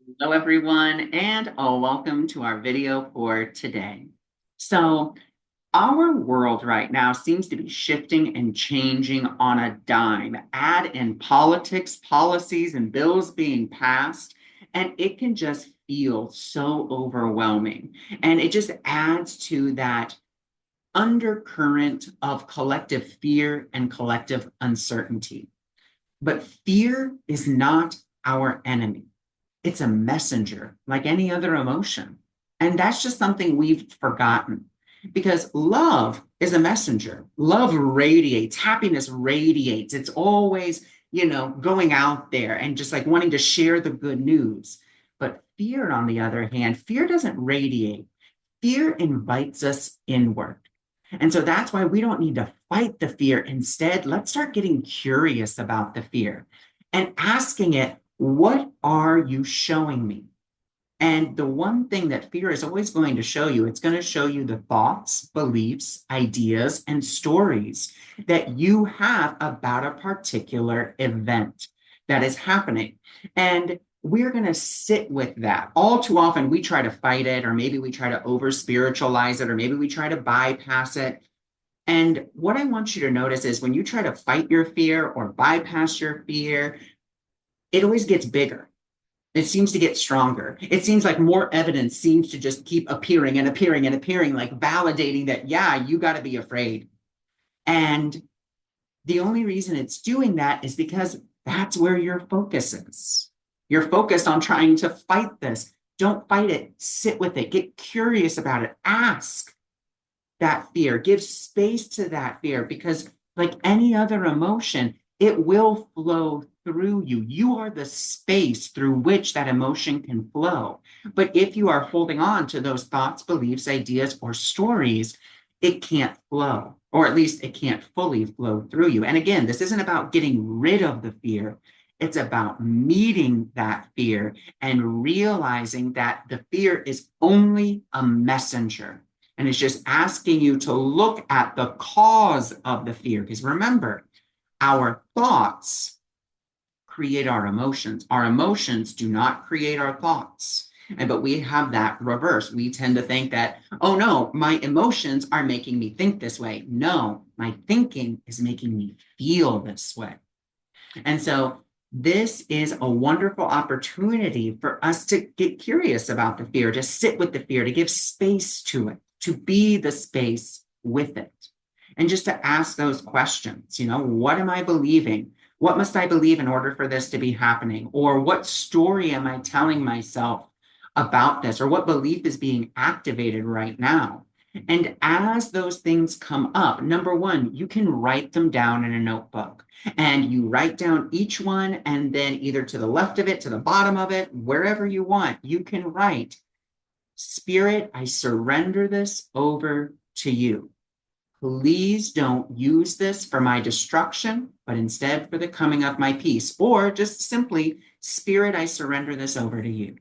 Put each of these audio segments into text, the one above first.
Hello, everyone, and welcome to our video for today. So, our world right now seems to be shifting and changing on a dime. Add in politics, policies, and bills being passed, and it can just feel so overwhelming. And it just adds to that undercurrent of collective fear and collective uncertainty. But fear is not our enemy. It's a messenger like any other emotion. And that's just something we've forgotten because love is a messenger. Love radiates, happiness radiates. It's always, going out there and just like wanting to share the good news. But fear, on the other hand, fear doesn't radiate. Fear invites us inward. And so that's why we don't need to fight the fear. Instead, let's start getting curious about the fear and asking it, what are you showing me? And the one thing that fear is always going to show you, it's going to show you the thoughts, beliefs, ideas, and stories that you have about a particular event that is happening. And we're going to sit with that. All too often, we try to fight it, or maybe we try to over spiritualize it, or maybe we try to bypass it. And what I want you to notice is when you try to fight your fear or bypass your fear, it always gets bigger. It seems to get stronger. It seems like more evidence seems to just keep appearing and appearing and appearing, like validating that, yeah, you got to be afraid. And the only reason it's doing that is because that's where your focus is. You're focused on trying to fight this. Don't fight it. Sit with it. Get curious about it. Ask that fear. Give space to that fear because, like any other emotion, it will flow through you. You are the space through which that emotion can flow. But if you are holding on to those thoughts, beliefs, ideas, or stories, it can't flow, or at least it can't fully flow through you. And again, this isn't about getting rid of the fear. It's about meeting that fear and realizing that the fear is only a messenger. And it's just asking you to look at the cause of the fear. Because remember, our thoughts create our emotions. Our emotions do not create our thoughts. But we have that reverse. We tend to think that, oh no, my emotions are making me think this way. No, my thinking is making me feel this way. And so this is a wonderful opportunity for us to get curious about the fear, to sit with the fear, to give space to it, to be the space with it. And just to ask those questions, what am I believing? What must I believe in order for this to be happening? Or what story am I telling myself about this? Or what belief is being activated right now? And as those things come up, number one, you can write them down in a notebook and you write down each one. And then either to the left of it, to the bottom of it, wherever you want, you can write, Spirit, I surrender this over to you. Please don't use this for my destruction, but instead for the coming of my peace. Or just simply, Spirit, I surrender this over to you.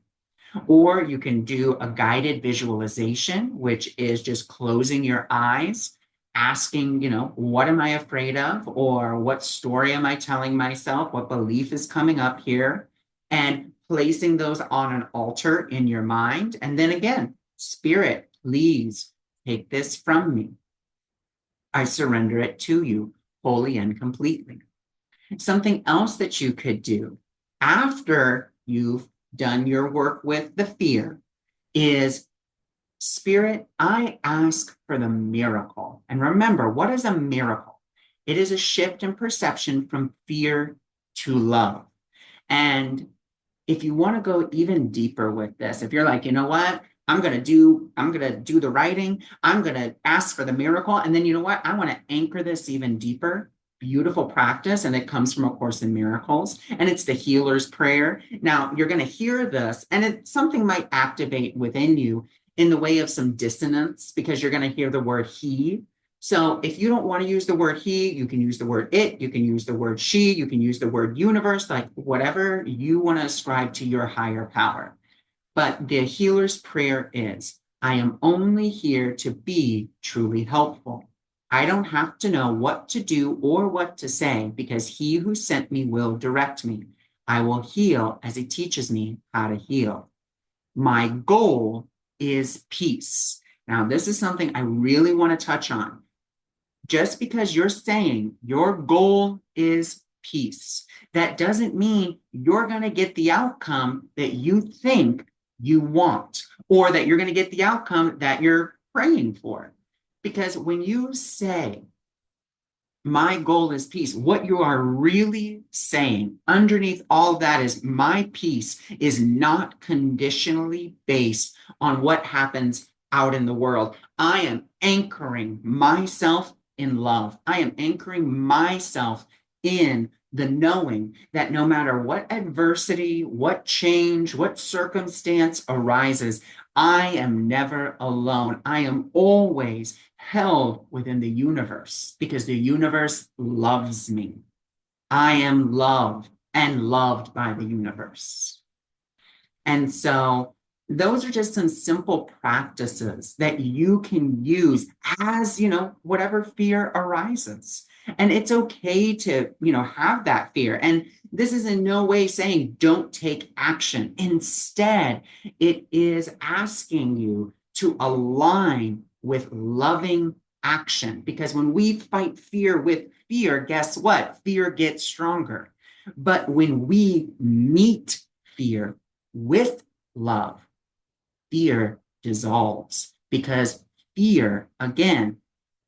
Or you can do a guided visualization, which is just closing your eyes, asking, what am I afraid of? Or what story am I telling myself? What belief is coming up here? And placing those on an altar in your mind. And then again, Spirit, please take this from me. I surrender it to you wholly and completely. Something else that you could do after you've done your work with the fear is, Spirit, I ask for the miracle. And remember, what is a miracle? It is a shift in perception from fear to love. And if you want to go even deeper with this, if you're like, you know what? I'm going to do the writing. I'm going to ask for the miracle. And then you know what? I want to anchor this even deeper. Beautiful practice. And it comes from A Course in Miracles. And it's the healer's prayer. Now you're going to hear this and something might activate within you in the way of some dissonance because you're going to hear the word he. So if you don't want to use the word he, you can use the word it, you can use the word she, you can use the word universe, like whatever you want to ascribe to your higher power. But the healer's prayer is, I am only here to be truly helpful. I don't have to know what to do or what to say because he who sent me will direct me. I will heal as He teaches me how to heal. My goal is peace. Now, this is something I really want to touch on. Just because you're saying your goal is peace, that doesn't mean you're going to get the outcome that you think you want, or that you're going to get the outcome that you're praying for. Because when you say, my goal is peace, what you are really saying underneath all of that is, my peace is not conditionally based on what happens out in the world. I am anchoring myself in love. I am anchoring myself in the knowing that no matter what adversity, what change, what circumstance arises, I am never alone. I am always held within the universe because the universe loves me. I am loved and loved by the universe. And so those are just some simple practices that you can use as, whatever fear arises. And it's okay to, have that fear. And this is in no way saying don't take action. Instead, it is asking you to align with loving action. Because when we fight fear with fear, guess what? Fear gets stronger. But when we meet fear with love, fear dissolves, because fear, again,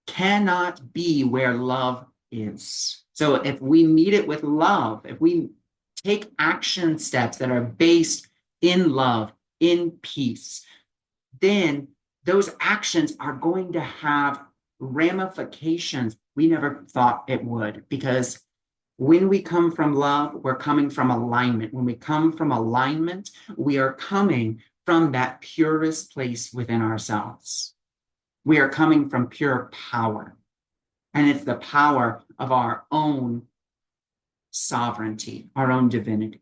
cannot be where love is. So if we meet it with love, if we take action steps that are based in love, in peace, then those actions are going to have ramifications we never thought it would, because when we come from love, we're coming from alignment. When we come from alignment, we are coming from that purest place within ourselves. We are coming from pure power. And it's the power of our own sovereignty, our own divinity.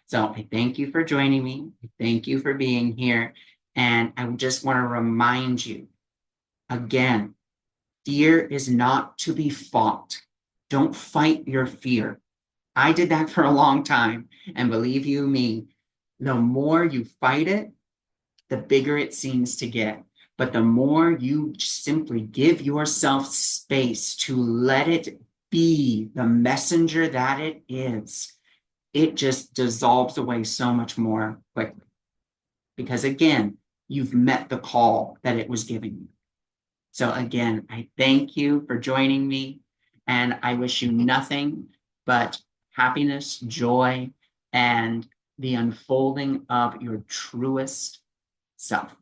So I thank you for joining me. Thank you for being here. And I just want to remind you again, fear is not to be fought. Don't fight your fear. I did that for a long time. And believe you me, the more you fight it, the bigger it seems to get. But the more you simply give yourself space to let it be the messenger that it is, it just dissolves away so much more quickly. Because again, you've met the call that it was giving you. So again, I thank you for joining me, and I wish you nothing but happiness, joy, and the unfolding of your truest self.